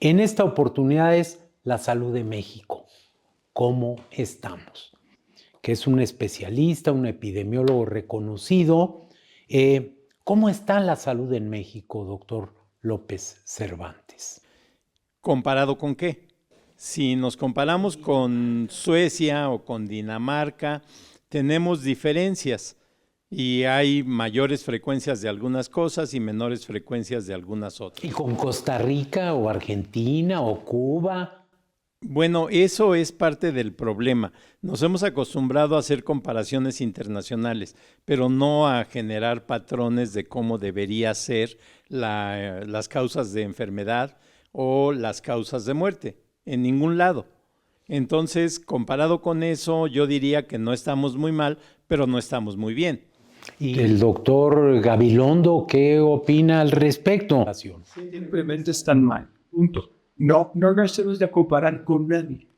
En esta oportunidad es la salud de México. ¿Cómo estamos? Que es un especialista, un epidemiólogo reconocido. ¿Cómo está la salud en México, doctor López Cervantes? ¿Comparado con qué? Si nos comparamos con Suecia o con Dinamarca, tenemos diferencias y hay mayores frecuencias de algunas cosas y menores frecuencias de algunas otras. ¿Y con Costa Rica o Argentina o Cuba? Bueno, eso es parte del problema. Nos hemos acostumbrado a hacer comparaciones internacionales, pero no a generar patrones de cómo debería ser las causas de enfermedad o las causas de muerte, en ningún lado. Entonces, comparado con eso, yo diría que no estamos muy mal, pero no estamos muy bien. ¿Y el doctor Gabilondo qué opina al respecto? Simplemente están mal, punto. No nos debemos de comparar con nadie,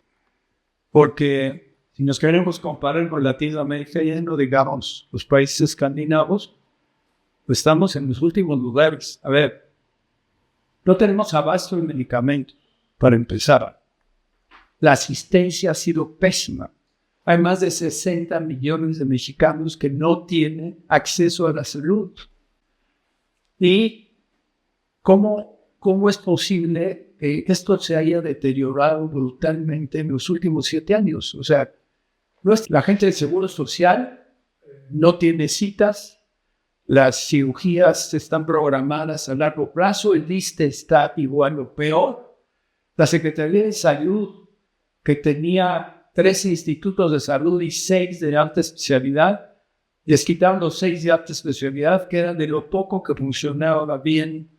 porque si nos queremos comparar con Latinoamérica, ya no digamos los países escandinavos, pues estamos en los últimos lugares. A ver, no tenemos abasto de medicamentos, para empezar. La asistencia ha sido pésima. Hay más de 60 millones de mexicanos que no tienen acceso a la salud. ¿Y cómo es posible que esto se haya deteriorado brutalmente en los últimos 7 años? O sea, la gente del Seguro Social no tiene citas, las cirugías están programadas a largo plazo, el ISSSTE está igual o peor. La Secretaría de Salud, que tenía 13 institutos de salud y 6 de alta especialidad, les quitaron los 6 de alta especialidad, que eran de lo poco que funcionaba bien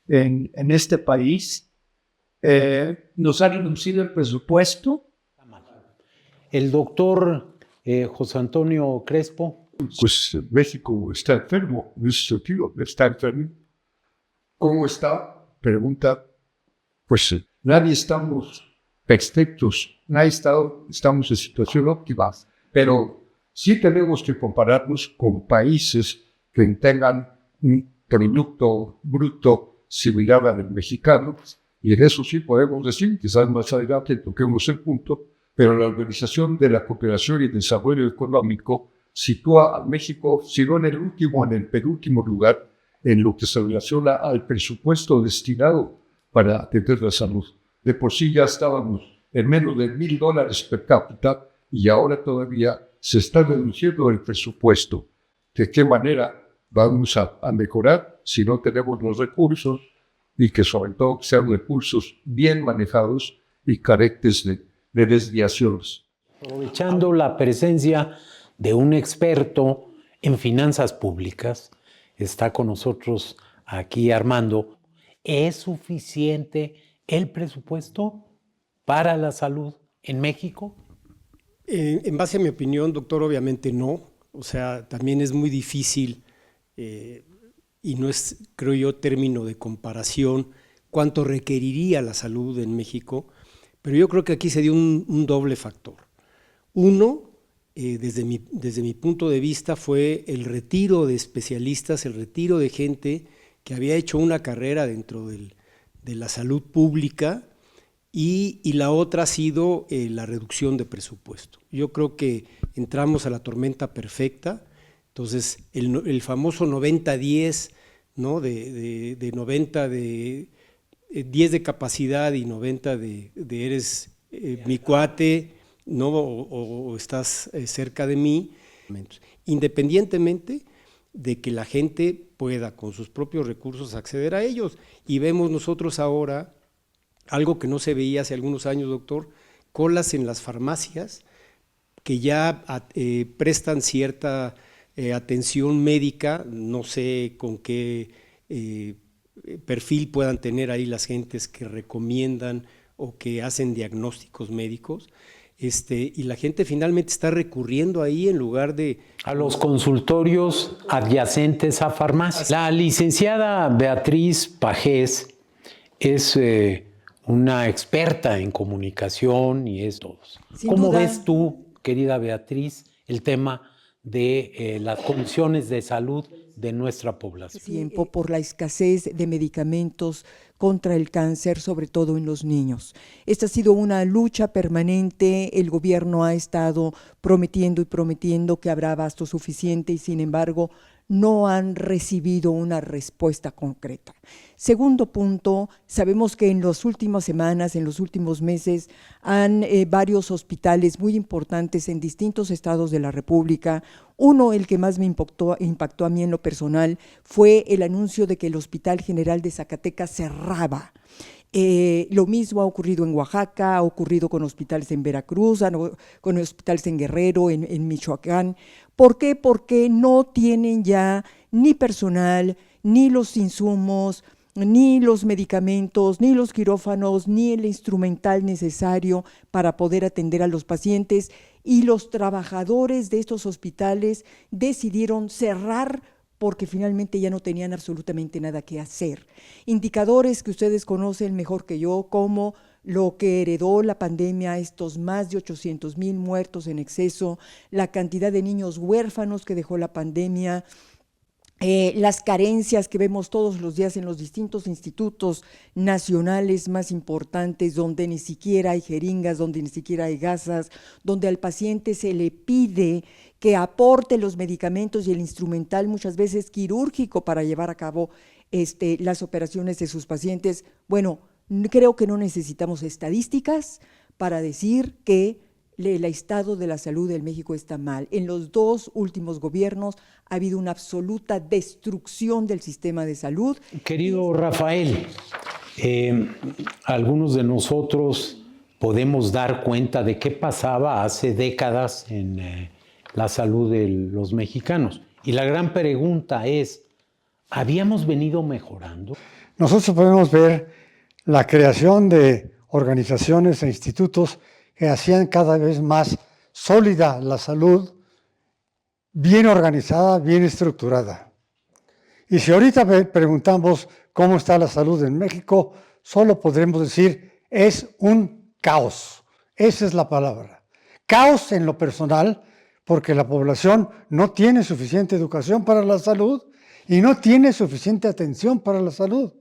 en este país. Nos ha reducido el presupuesto. El doctor José Antonio Crespo. Pues México está enfermo, en ese sentido, está enfermo. ¿Cómo está? Pregunta. Pues nadie estamos perfectos, nadie estamos en situación óptima, pero sí tenemos que compararnos con países que tengan un producto bruto similar al mexicano, y en eso sí podemos decir, quizás más adelante toquemos el punto, pero la Organización de la Cooperación y Desarrollo Económico sitúa a México, si no en el último, en el penúltimo lugar, en lo que se relaciona al presupuesto destinado para atender la salud. De por sí ya estábamos en menos de $1,000 per cápita y ahora todavía se está reduciendo el presupuesto. ¿De qué manera vamos a mejorar si no tenemos los recursos y que sobre todo sean recursos bien manejados y carentes de desviaciones? Aprovechando la presencia de un experto en finanzas públicas, está con nosotros aquí Armando. ¿Es suficiente el presupuesto para la salud en México? En base a mi opinión, doctor, obviamente no. O sea, también es muy difícil y no es, creo yo, término de comparación cuánto requeriría la salud en México, pero yo creo que aquí se dio un doble factor. Uno, desde mi punto de vista, fue el retiro de especialistas, el retiro de gente que había hecho una carrera dentro de la salud pública, y la otra ha sido la reducción de presupuesto. Yo creo que entramos a la tormenta perfecta. Entonces el famoso 90-10, ¿no? de 90 de 10 de capacidad y 90 de eres mi cuate, ¿no? o estás cerca de mí, independientemente de que la gente pueda con sus propios recursos acceder a ellos. Y vemos nosotros ahora algo que no se veía hace algunos años, doctor, colas en las farmacias que ya prestan cierta atención médica, no sé con qué perfil puedan tener ahí las gentes que recomiendan o que hacen diagnósticos médicos, y la gente finalmente está recurriendo ahí en lugar de... A los consultorios adyacentes a farmacias. La licenciada Beatriz Pajés es una experta en comunicación y es todo. ¿Cómo ves tú, querida Beatriz, el tema de las condiciones de salud de nuestra población. Tiempo por la escasez de medicamentos contra el cáncer, sobre todo en los niños. Esta ha sido una lucha permanente. El gobierno ha estado prometiendo y prometiendo que habrá abasto suficiente y, sin embargo, no han recibido una respuesta concreta. Segundo punto, sabemos que en las últimas semanas, en los últimos meses, han varios hospitales muy importantes en distintos estados de la República. Uno, el que más me impactó a mí en lo personal, fue el anuncio de que el Hospital General de Zacatecas cerraba. Lo mismo ha ocurrido en Oaxaca, ha ocurrido con hospitales en Veracruz, con hospitales en Guerrero, en Michoacán. ¿Por qué? Porque no tienen ya ni personal, ni los insumos, ni los medicamentos, ni los quirófanos, ni el instrumental necesario para poder atender a los pacientes, y los trabajadores de estos hospitales decidieron cerrar porque finalmente ya no tenían absolutamente nada que hacer. Indicadores que ustedes conocen mejor que yo, como lo que heredó la pandemia, estos más de 800,000 muertos en exceso, la cantidad de niños huérfanos que dejó la pandemia, las carencias que vemos todos los días en los distintos institutos nacionales más importantes, donde ni siquiera hay jeringas, donde ni siquiera hay gasas, donde al paciente se le pide que aporte los medicamentos y el instrumental, muchas veces quirúrgico, para llevar a cabo las operaciones de sus pacientes. Bueno, creo que no necesitamos estadísticas para decir que el estado de la salud de México está mal. En los dos últimos gobiernos ha habido una absoluta destrucción del sistema de salud. Querido Rafael, algunos de nosotros podemos dar cuenta de qué pasaba hace décadas en la salud de los mexicanos. Y la gran pregunta es, ¿habíamos venido mejorando? Nosotros podemos ver la creación de organizaciones e institutos que hacían cada vez más sólida la salud, bien organizada, bien estructurada. Y si ahorita preguntamos cómo está la salud en México, solo podremos decir, es un caos. Esa es la palabra. Caos en lo personal, porque la población no tiene suficiente educación para la salud y no tiene suficiente atención para la salud.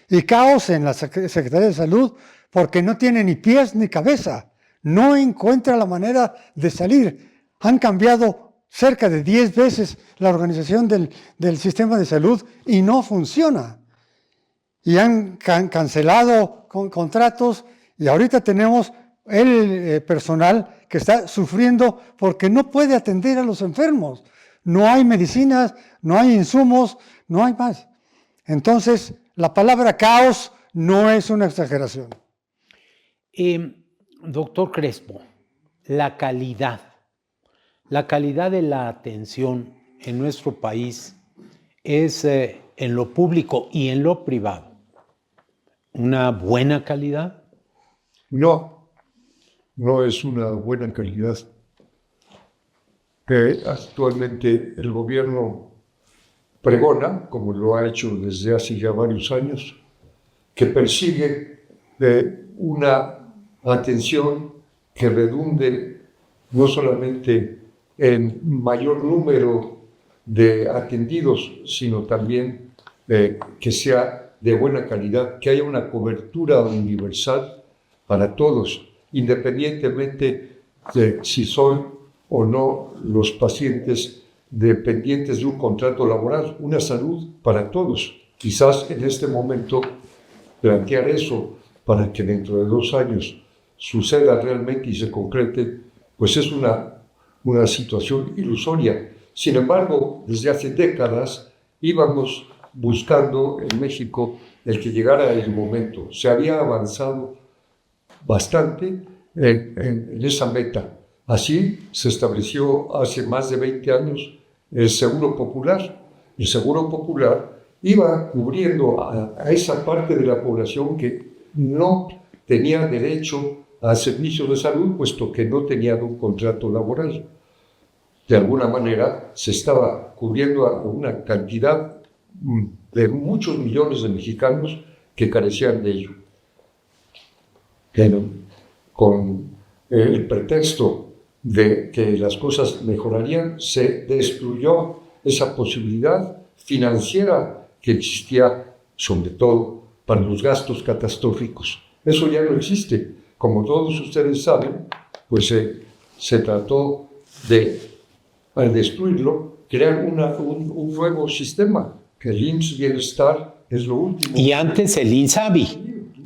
Y caos en la Secretaría de Salud, porque no tiene ni pies ni cabeza. No encuentra la manera de salir. Han cambiado cerca de 10 veces la organización del sistema de salud y no funciona. Y han cancelado contratos y ahorita tenemos el personal que está sufriendo porque no puede atender a los enfermos. No hay medicinas, no hay insumos, no hay más. Entonces, la palabra caos no es una exageración. Doctor Crespo, la calidad de la atención en nuestro país es en lo público y en lo privado una buena calidad. No es una buena calidad. Actualmente el gobierno pregona, como lo ha hecho desde hace ya varios años, que persigue una atención que redunde no solamente en mayor número de atendidos, sino también que sea de buena calidad, que haya una cobertura universal para todos, independientemente de si son o no los pacientes dependientes de un contrato laboral, una salud para todos. Quizás en este momento plantear eso para que dentro de 2 años suceda realmente y se concrete, pues es una situación ilusoria. Sin embargo, desde hace décadas íbamos buscando en México el que llegara el momento. Se había avanzado bastante en esa meta. Así se estableció hace más de 20 años el Seguro Popular. El Seguro Popular iba cubriendo a esa parte de la población que no tenía derecho a servicios de salud, puesto que no tenían un contrato laboral. De alguna manera se estaba cubriendo a una cantidad de muchos millones de mexicanos que carecían de ello. Pero con el pretexto de que las cosas mejorarían, se destruyó esa posibilidad financiera que existía, sobre todo para los gastos catastróficos. Eso ya no existe. Como todos ustedes saben, pues se trató de, al destruirlo, crear un nuevo sistema, que el IMSS Bienestar es lo último. Y antes el INSABI,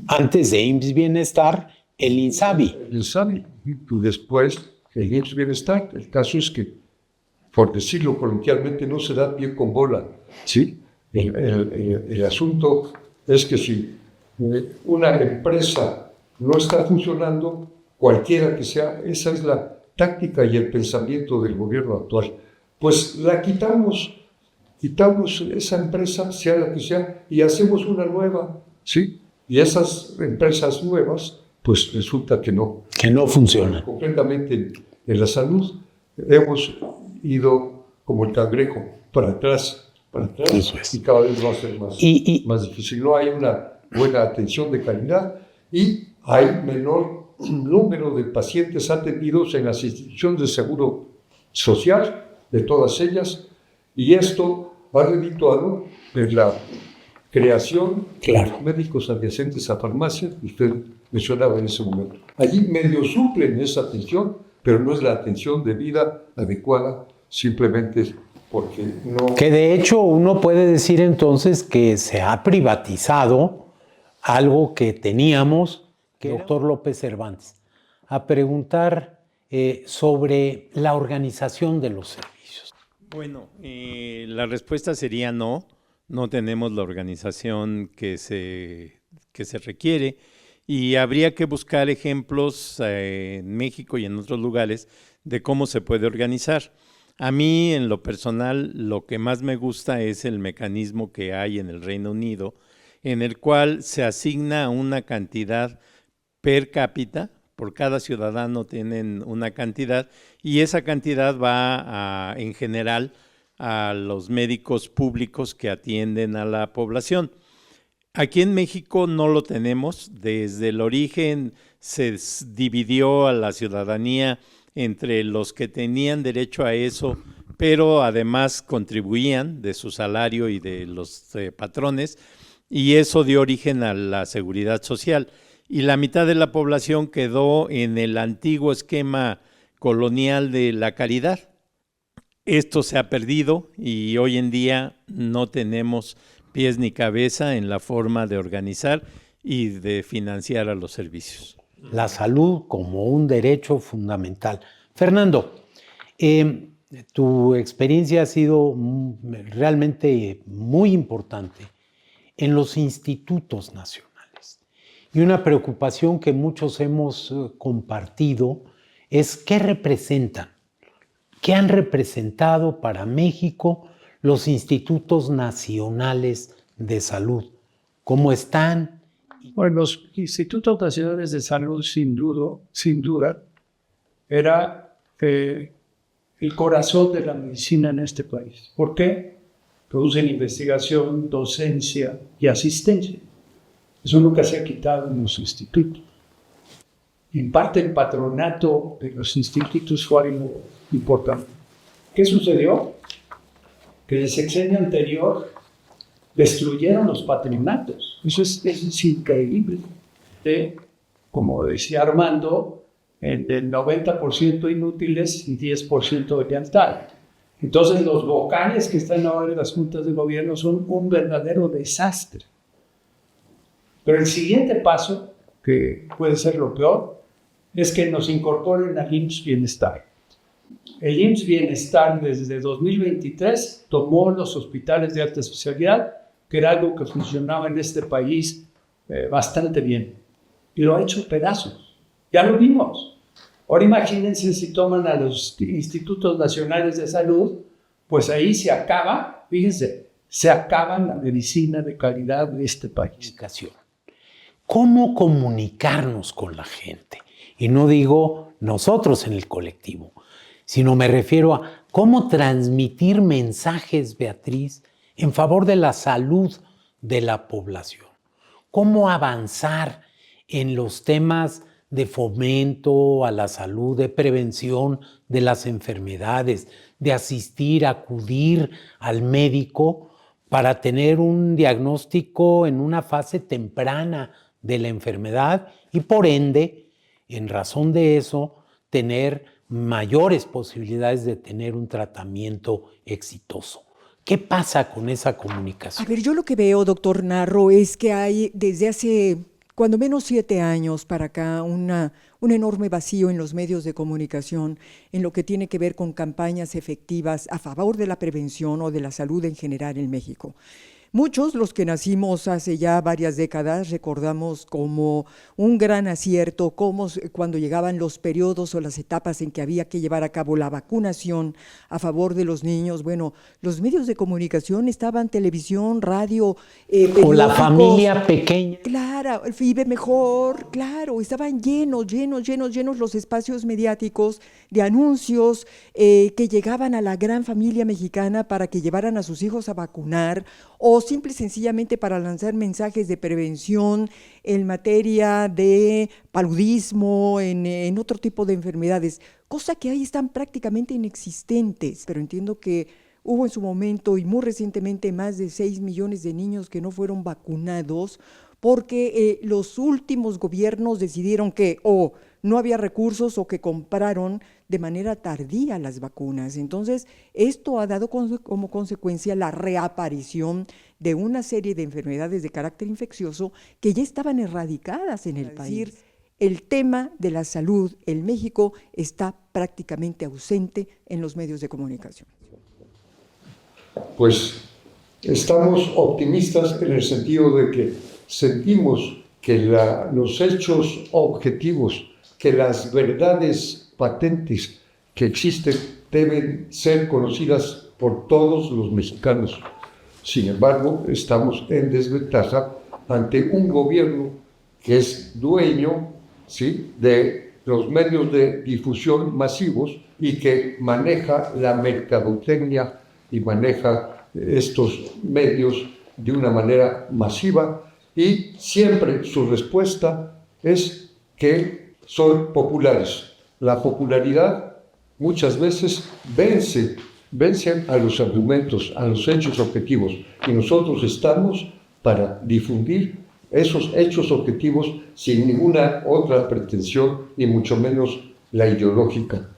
antes de IMSS Bienestar, el INSABI. El INSABI, y después el IMSS Bienestar. El caso es que, por decirlo coloquialmente, no se da pie con bola, ¿sí? El asunto es que si una empresa no está funcionando, cualquiera que sea, esa es la táctica y el pensamiento del gobierno actual. Pues la quitamos esa empresa, sea la que sea, y hacemos una nueva, ¿sí? Y esas empresas nuevas, pues resulta que no. Que no funcionan. Concretamente en la salud hemos ido como el cangrejo, para atrás, Eso es. y cada vez va a ser más difícil. No hay una buena atención de calidad y hay menor número de pacientes atendidos en las instituciones de seguro social, de todas ellas, y esto ha redituado en la creación de los médicos adyacentes a farmacias, que usted mencionaba en ese momento. Allí medio suplen esa atención, pero no es la atención debida, adecuada, simplemente porque no... Que de hecho uno puede decir entonces que se ha privatizado algo que teníamos, que doctor López Cervantes, a preguntar sobre la organización de los servicios. Bueno, la respuesta sería no. No tenemos la organización que se requiere y habría que buscar ejemplos en México y en otros lugares de cómo se puede organizar. A mí, en lo personal, lo que más me gusta es el mecanismo que hay en el Reino Unido, en el cual se asigna una cantidad per cápita, por cada ciudadano tienen una cantidad, y esa cantidad va en general a los médicos públicos que atienden a la población. Aquí en México no lo tenemos. Desde el origen se dividió a la ciudadanía entre los que tenían derecho a eso, pero además contribuían de su salario y de los patrones, y eso dio origen a la seguridad social. Y la mitad de la población quedó en el antiguo esquema colonial de la caridad. Esto se ha perdido y hoy en día no tenemos pies ni cabeza en la forma de organizar y de financiar a los servicios. La salud como un derecho fundamental. Fernando, tu experiencia ha sido realmente muy importante en los institutos nacionales. Y una preocupación que muchos hemos compartido es qué representan. ¿Qué han representado para México los institutos nacionales de salud? ¿Cómo están? Bueno, los institutos nacionales de salud, sin duda, era el corazón de la medicina en este país. ¿Por qué? Producen investigación, docencia y asistencia. Eso nunca se ha quitado en los institutos. En parte, el patronato de los institutos fue algo importante. ¿Qué sucedió? Que en el sexenio anterior destruyeron los patronatos. Eso es increíble. Como decía Armando, del 90% inútiles y 10% de lealtad. Entonces, los vocales que están ahora en las juntas de gobierno son un verdadero desastre. Pero el siguiente paso, que puede ser lo peor, es que nos incorporen al IMSS Bienestar. El IMSS Bienestar desde 2023 tomó los hospitales de alta especialidad, que era algo que funcionaba en este país bastante bien, y lo ha hecho pedazos. Ya lo vimos. Ahora imagínense si toman a los institutos nacionales de salud, pues ahí se acaba, fíjense, se acaba la medicina de calidad de este país. ¿Cómo comunicarnos con la gente? Y no digo nosotros en el colectivo, sino me refiero a cómo transmitir mensajes, Beatriz, en favor de la salud de la población. Cómo avanzar en los temas de fomento a la salud, de prevención de las enfermedades, de asistir, acudir al médico para tener un diagnóstico en una fase temprana de la enfermedad y por ende, en razón de eso, tener mayores posibilidades de tener un tratamiento exitoso. ¿Qué pasa con esa comunicación? A ver, yo lo que veo, doctor Narro, es que hay desde hace cuando menos 7 años para acá un enorme vacío en los medios de comunicación en lo que tiene que ver con campañas efectivas a favor de la prevención o de la salud en general en México. Muchos, los que nacimos hace ya varias décadas, recordamos como un gran acierto, como cuando llegaban los periodos o las etapas en que había que llevar a cabo la vacunación a favor de los niños. Bueno, los medios de comunicación estaban, televisión, radio, o la familia pequeña. Claro, el Vive Mejor, claro, estaban llenos los espacios mediáticos de anuncios que llegaban a la gran familia mexicana para que llevaran a sus hijos a vacunar o simple y sencillamente para lanzar mensajes de prevención en materia de paludismo, en otro tipo de enfermedades, cosa que ahí están prácticamente inexistentes, pero entiendo que hubo en su momento y muy recientemente más de 6 millones de niños que no fueron vacunados porque los últimos gobiernos decidieron que o no había recursos o que compraron de manera tardía las vacunas. Entonces, esto ha dado como consecuencia la reaparición de una serie de enfermedades de carácter infeccioso que ya estaban erradicadas en el país. Es decir, el tema de la salud en México está prácticamente ausente en los medios de comunicación. Pues estamos optimistas en el sentido de que sentimos que los hechos objetivos, que las verdades patentes que existen deben ser conocidas por todos los mexicanos. Sin embargo, estamos en desventaja ante un gobierno que es dueño, ¿sí?, de los medios de difusión masivos y que maneja la mercadotecnia y maneja estos medios de una manera masiva y siempre su respuesta es que son populares. La popularidad muchas veces vence a los argumentos, a los hechos objetivos y nosotros estamos para difundir esos hechos objetivos sin ninguna otra pretensión y mucho menos la ideológica.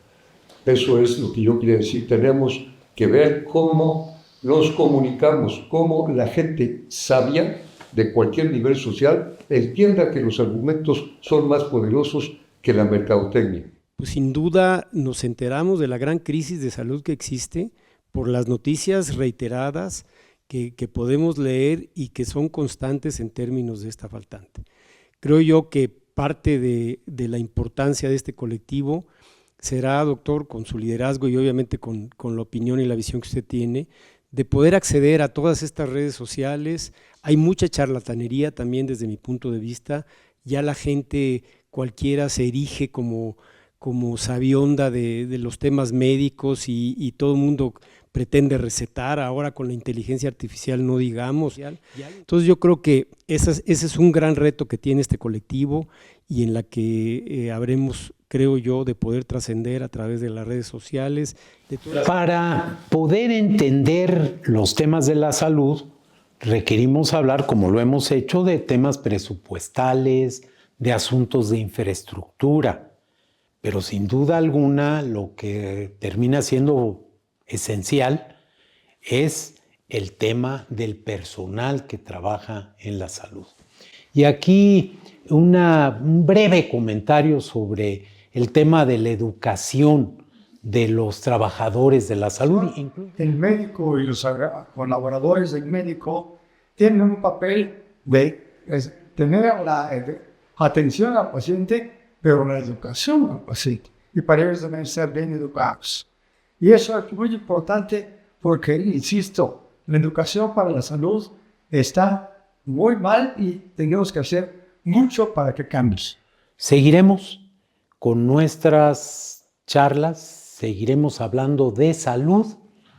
Eso es lo que yo quiero decir. Tenemos que ver cómo nos comunicamos, cómo la gente sabia de cualquier nivel social entienda que los argumentos son más poderosos que la mercadotecnia. Pues sin duda nos enteramos de la gran crisis de salud que existe por las noticias reiteradas que podemos leer y que son constantes en términos de esta faltante. Creo yo que parte de la importancia de este colectivo será, doctor, con su liderazgo y obviamente con la opinión y la visión que usted tiene, de poder acceder a todas estas redes sociales. Hay mucha charlatanería también desde mi punto de vista. Ya la gente cualquiera se erige como sabionda de los temas médicos y todo el mundo pretende recetar, ahora con la inteligencia artificial no digamos. Entonces yo creo que ese es un gran reto que tiene este colectivo y en la que habremos, creo yo, de poder trascender a través de las redes sociales. Para poder entender los temas de la salud, requerimos hablar, como lo hemos hecho, de temas presupuestales, de asuntos de infraestructura, pero sin duda alguna lo que termina siendo esencial es el tema del personal que trabaja en la salud. Y aquí un breve comentario sobre el tema de la educación de los trabajadores de la salud. El médico y los colaboradores del médico tienen un papel de tener la atención al paciente, pero la educación al paciente. Y para ellos deben ser bien educados. Y eso es muy importante porque, insisto, la educación para la salud está muy mal y tenemos que hacer mucho para que cambie. Seguiremos con nuestras charlas, seguiremos hablando de salud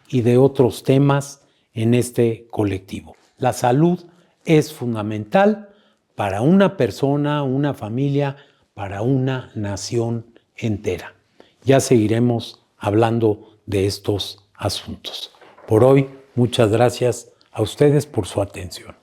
y de otros temas en este colectivo. La salud es fundamental para una persona, una familia, para una nación entera. Ya seguiremos hablando de estos asuntos. Por hoy, muchas gracias a ustedes por su atención.